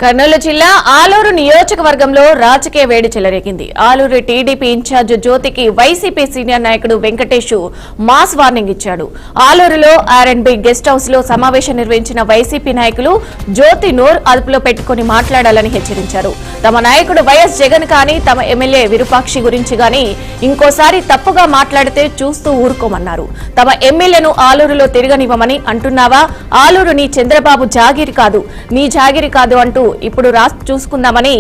కర్నూలు జిల్లా ఆలూరు నియోజకవర్గంలో రాజకీయ వేడి చెలరేగింది. ఆలూరు టీడీపీ ఇన్ఛార్జ్ జ్యోతికి వైసీపీ సీనియర్ నాయకుడు వెంకటేష్ మాస్ వార్నింగ్ ఇచ్చాడు. ఆలూరులో ఆర్ఎండ్బి గెస్ట్ హౌస్ లో సమావేశం నిర్వహించిన వైసీపీ నాయకులు జ్యోతి నోర్ అదుపులో పెట్టుకుని మాట్లాడాలని హెచ్చరించారు. తమ నాయకుడు వైఎస్ జగన్ కానీ తమ ఎమ్మెల్యే విరూపాక్షి గురించి గానీ ఇంకోసారి తప్పుగా మాట్లాడితే చూస్తూ ఊరుకోమన్నారు. తమ ఎమ్మెల్యేను ఆలూరులో తిరగనివ్వమని అంటున్నావా? ఆలూరు నీ చంద్రబాబు జాగిరి కాదు, నీ జాగిరి కాదు అంటూ ఇప్పుడు రాసి చూసుకుందామని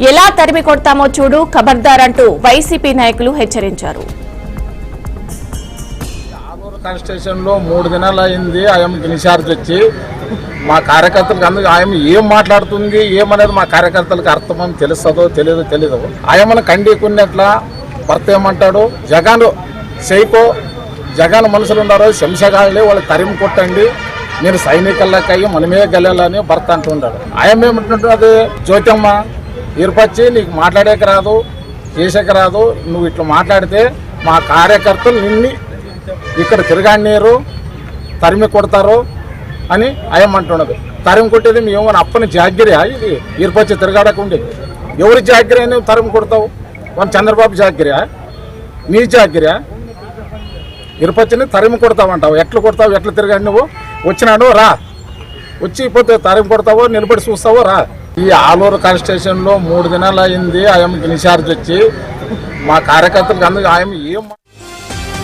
ఎలా తరిమి కొడతామో చూడు, ఖబర్దార్ అంటూ వైసీపీ నాయకులు హెచ్చరించారు. కాన్స్టిట్యూషన్ లో 3 దినాలు అయింది. ఆయనకి ఇన్ఛార్జ్ వచ్చి మా కార్యకర్తలకు అందుకు ఆయన ఏం మాట్లాడుతుంది ఏమనేది మా కార్యకర్తలకు అర్థమని తెలుస్తుందో తెలియదు. ఆయమను ఖండీకున్నట్ల భర్త ఏమంటాడు, జగన్ సైకో, జగన్ మనుషులు ఉన్నారు, శంసగాళ్ళే వాళ్ళు తరిమి కొట్టండి, మీరు సైనికులకయ్యి మనమే గెలాలని భర్త అంటున్నాడు. ఆయన ఏమంటున్నది, జ్యోతమ్మ ఇరుపచ్చి నీకు మాట్లాడేకి రాదు, చేసేకి రాదు, నువ్వు ఇట్లా మాట్లాడితే మా కార్యకర్తలు నిన్ని ఇక్కడ తిరగాడినీరు, తరిమి కొడతారు అని ఆయమంటున్నది. తరిమి కొట్టేది మేము అప్పని జాగ్గిరియా? ఇది ఇరుపచ్చి తిరగాడకుండి ఎవరి జాగ్గిరి అని తరిమి కొడతావు? మన చంద్రబాబు జాగ్గిరియా? నీ జాగ్గిరియా? ఇరుపచ్చిని తరిమి కొడతావంటావు. ఎట్లా కొడతావు? ఎట్లా తిరగాడు? నువ్వు వచ్చినాడు రా, వచ్చి పోతే తరిమి కొడతావో నిలబడి చూస్తావో రా. ఈ ఆలూరు కాన్స్టిట్యూషన్ లో 3 దినాలు అయింది. ఆయనకి ఇన్ఛార్జ్ వచ్చి మా కార్యకర్తలకు అందుకు ఆయన ఏం